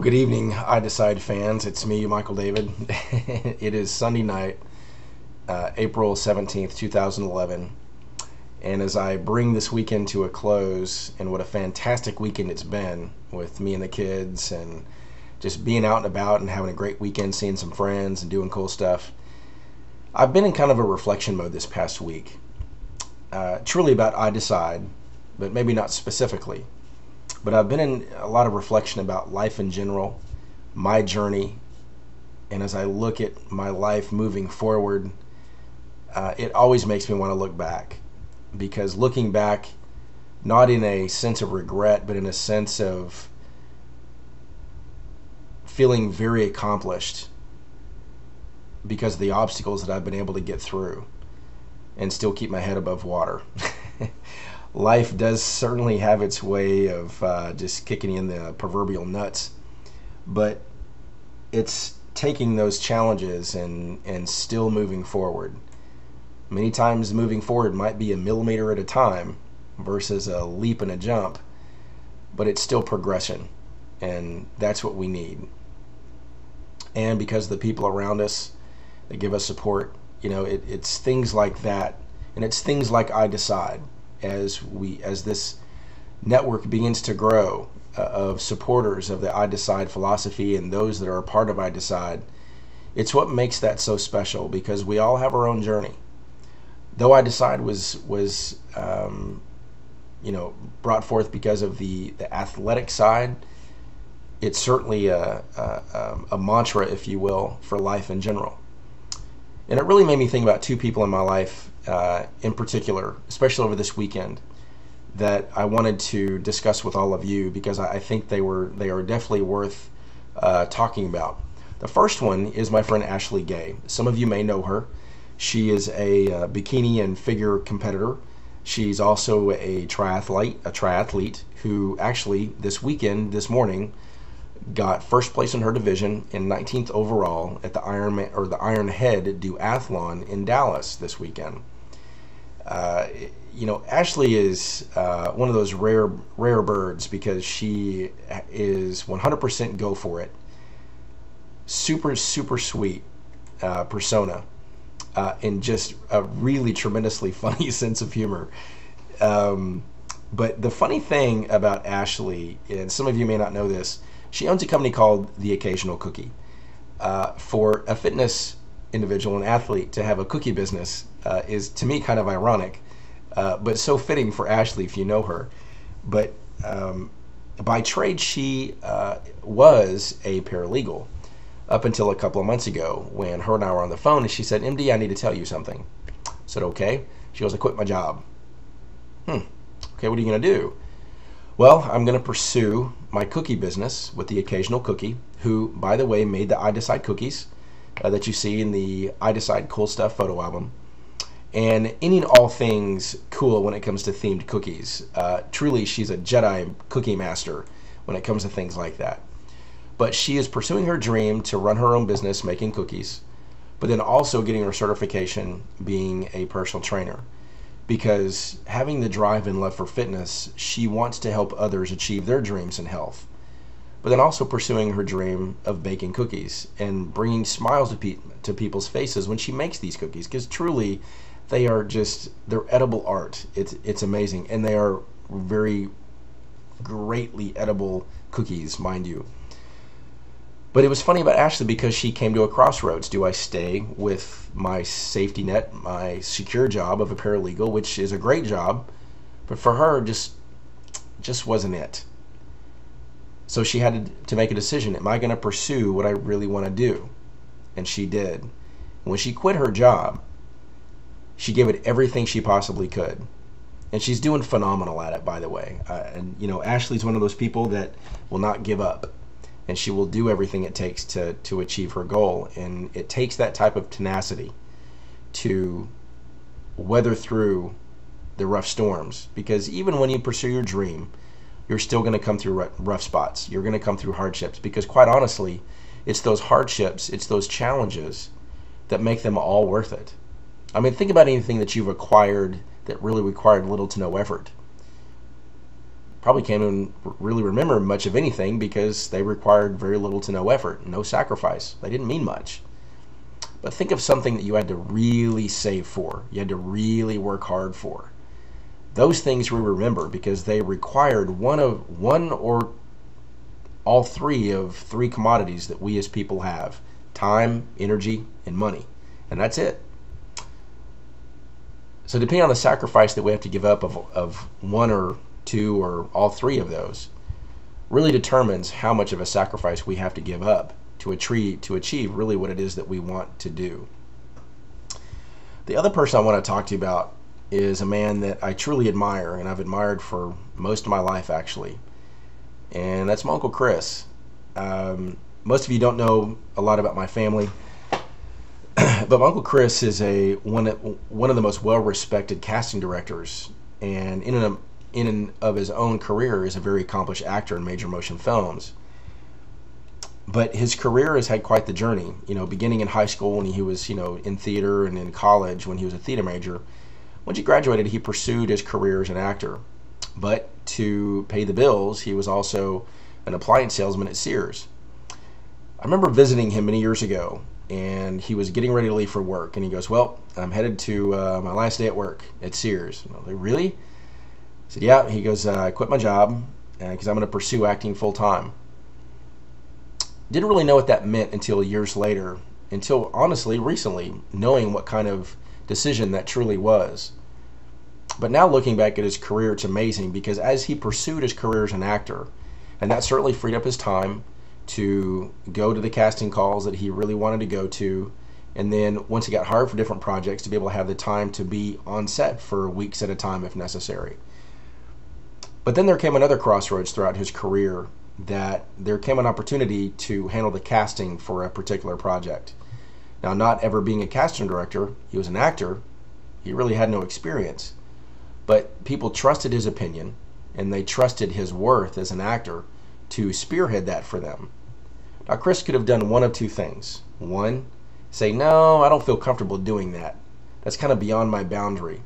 Good evening, I Decide fans. It's me, Michael David. It is Sunday night, April 17th, 2011. And as I bring this weekend to a close, and what a fantastic weekend it's been with me and the kids, and just being out and about and having a great weekend, seeing some friends and doing cool stuff, I've been in kind of a reflection mode this past week. Truly about I Decide, but maybe not specifically. But I've been in a lot of reflection about life in general, my journey, and as I look at my life moving forward, it always makes me want to look back. Because looking back, not in a sense of regret, but in a sense of feeling very accomplished because of the obstacles that I've been able to get through and still keep my head above water. Life does certainly have its way of just kicking in the proverbial nuts, but it's taking those challenges and still moving forward. Many times moving forward might be a millimeter at a time versus a leap and a jump, but it's still progression, and that's what we need. And because of the people around us that give us support, it's things like that, and it's things like I Decide. As this network begins to grow of supporters of the I Decide philosophy and those that are a part of I Decide, it's what makes that so special, because we all have our own journey. Though I Decide was brought forth because of the athletic side, it's certainly a mantra, if you will, for life in general. And it really made me think about two people in my life in particular, especially over this weekend, that I wanted to discuss with all of you, because I think they are definitely worth talking about. The first one is my friend Ashley Gay. Some of you may know her. She is a bikini and figure competitor. She's also a triathlete who actually this morning got first place in her division and 19th overall at the Iron Head Duathlon in Dallas this weekend. Ashley is one of those rare birds, because she is 100% go for it. Super sweet persona, and just a really tremendously funny sense of humor. But the funny thing about Ashley, and some of you may not know this, she owns a company called The Occasional Cookie. For a fitness individual, an athlete, to have a cookie business is, to me, kind of ironic, but so fitting for Ashley if you know her. But by trade, she was a paralegal up until a couple of months ago, when her and I were on the phone, and she said, "MD, I need to tell you something." I said, "Okay." She goes, "I quit my job." Okay, what are you going to do? "Well, I'm going to pursue my cookie business with The Occasional Cookie," who, by the way, made the I Decide cookies that you see in the I Decide Cool Stuff photo album. And any and all things cool when it comes to themed cookies. Truly, she's a Jedi cookie master when it comes to things like that. But she is pursuing her dream to run her own business making cookies, but then also getting her certification being a personal trainer. Because having the drive and love for fitness, she wants to help others achieve their dreams in health. But then also pursuing her dream of baking cookies and bringing smiles to people's faces when she makes these cookies. Because truly, they're edible art. It's amazing. And they are very greatly edible cookies, mind you. But it was funny about Ashley, because she came to a crossroads. Do I stay with my safety net, my secure job of a paralegal, which is a great job, but for her, just wasn't it. So she had to make a decision. Am I going to pursue what I really want to do? And she did. When she quit her job, she gave it everything she possibly could. And she's doing phenomenal at it, by the way. Ashley's one of those people that will not give up. And she will do everything it takes to achieve her goal. And it takes that type of tenacity to weather through the rough storms. Because even when you pursue your dream, you're still going to come through rough spots. You're going to come through hardships. Because quite honestly, it's those hardships, it's those challenges that make them all worth it. I mean, think about anything that you've acquired that really required little to no effort. probably can't even really remember much of anything because they required very little to no effort, no sacrifice. They didn't mean much. But think of something that you had to really save for, you had to really work hard for. Those things we remember because they required one or all three of three commodities that we as people have: time, energy, and money. And that's it. So depending on the sacrifice that we have to give up of one or two or all three of those, really determines how much of a sacrifice we have to give up to achieve really what it is that we want to do. The other person I want to talk to you about is a man that I truly admire, and I've admired for most of my life actually, and that's my Uncle Chris. Most of you don't know a lot about my family, but my Uncle Chris is one of the most well-respected casting directors, and in and of his own career is a very accomplished actor in major motion films. But his career has had quite the journey, beginning in high school when he was, in theater, and in college when he was a theater major. Once he graduated, he pursued his career as an actor. But to pay the bills, he was also an appliance salesman at Sears. I remember visiting him many years ago, and he was getting ready to leave for work, and he goes, "Well, I'm headed to my last day at work at Sears." And I was like, "Really?" I said, "Yeah." He goes, "I quit my job because I'm going to pursue acting full time." Didn't really know what that meant until years later, until honestly recently, knowing what kind of decision that truly was. But now looking back at his career, it's amazing because as he pursued his career as an actor, and that certainly freed up his time to go to the casting calls that he really wanted to go to, and then once he got hired for different projects, to be able to have the time to be on set for weeks at a time if necessary. But then there came another crossroads throughout his career, that there came an opportunity to handle the casting for a particular project. Now, not ever being a casting director, he was an actor, he really had no experience. But people trusted his opinion, and they trusted his worth as an actor to spearhead that for them. Now, Chris could have done one of two things. One, say, "No, I don't feel comfortable doing that. That's kind of beyond my boundary."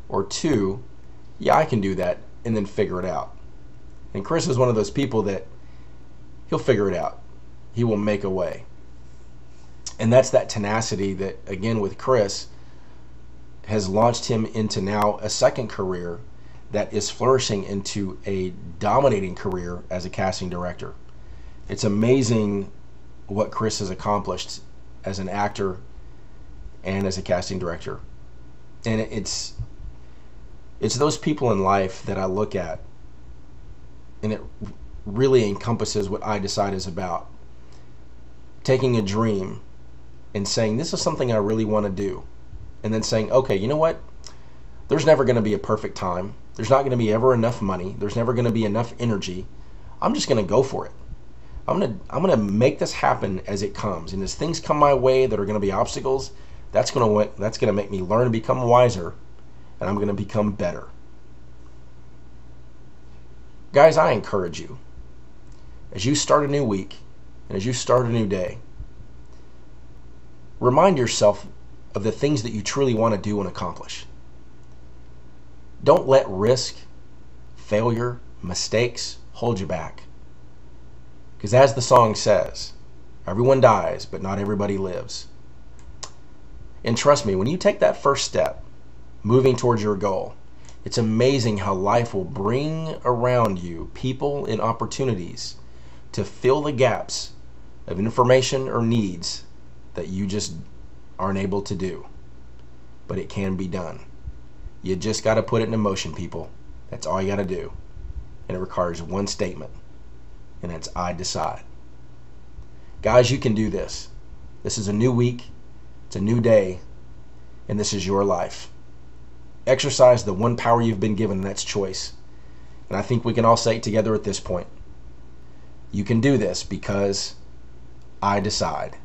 Or two, "Yeah, I can do that," and then figure it out. And Chris is one of those people that he'll figure it out. He will make a way. And that's that tenacity that, again, with Chris, has launched him into now a second career that is flourishing into a dominating career as a casting director. It's amazing what Chris has accomplished as an actor and as a casting director. And it's those people in life that I look at, and it really encompasses what I Decide is about. Taking a dream and saying, "This is something I really want to do," and then saying, "Okay, you know what? There's never going to be a perfect time. There's not going to be ever enough money. There's never going to be enough energy. I'm just going to go for it. I'm going to make this happen as it comes. And as things come my way that are going to be obstacles, that's going to make me learn and become wiser, and I'm going to become better." Guys, I encourage you, as you start a new week and as you start a new day, remind yourself of the things that you truly want to do and accomplish. Don't let risk, failure, mistakes hold you back. Because as the song says, everyone dies, but not everybody lives. And trust me, when you take that first step, moving towards your goal, it's amazing how life will bring around you people and opportunities to fill the gaps of information or needs that you just aren't able to do. But it can be done. You just got to put it into motion, people. That's all you got to do. And it requires one statement, and that's "I decide." Guys, you can do this. This is a new week. It's a new day. And this is your life. Exercise the one power you've been given, and that's choice. And I think we can all say it together at this point. You can do this because I decide.